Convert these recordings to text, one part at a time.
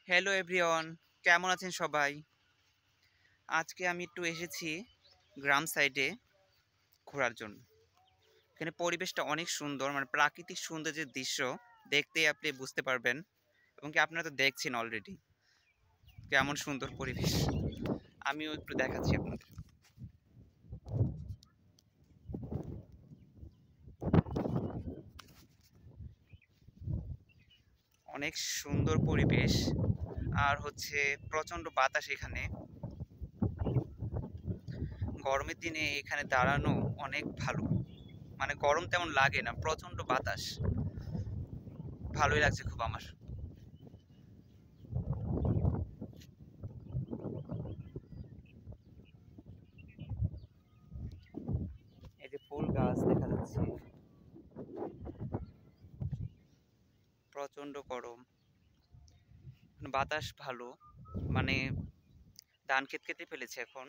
Hello everyone, কেমন আছেন সবাই? আজকে আমি একটু এসেছি গ্রাম সাইডে ঘোরার জন্য। এখানে পরিবেশটা অনেক সুন্দর, মানে প্রাকৃতিক সৌন্দর্যের দৃশ্য দেখতেই আপনি বুঝতে পারবেন এবং কি আপনারা তো দেখছেন অলরেডি কেমন সুন্দর পরিবেশ। আমিও একটু দেখাচ্ছি আপনাদের। অনেক সুন্দর পরিবেশ আর হচ্ছে প্রচণ্ড বাতাস এখানে। গরমের দিনে এখানে দাঁড়ানো অনেক ভালো। মানে গরম তেমন লাগে না, প্রচণ্ড বাতাস। ভালোই লাগছে খুব আমার। এই যে ফুল গাছ দেখা যাচ্ছে। প্রচণ্ড গরম, বাতাস ভালো, মানে ধান ক্ষেত কেটে ফেলেছে এখন।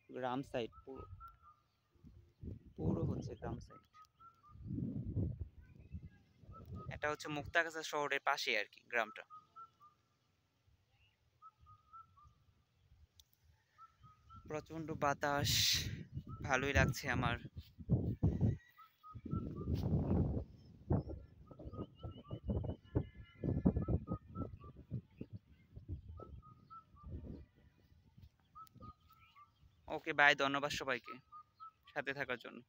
গ্রাম সাইড পুরো, পুরো হচ্ছে গ্রাম সাইড। এটা হচ্ছে মুক্তাগাছা শহরের পাশে আর কি গ্রামটা। প্রচণ্ড বাতাস, ভালোই লাগছে আমার। ওকে বাই, ধন্যবাদ সবাইকে সাথে থাকার জন্য।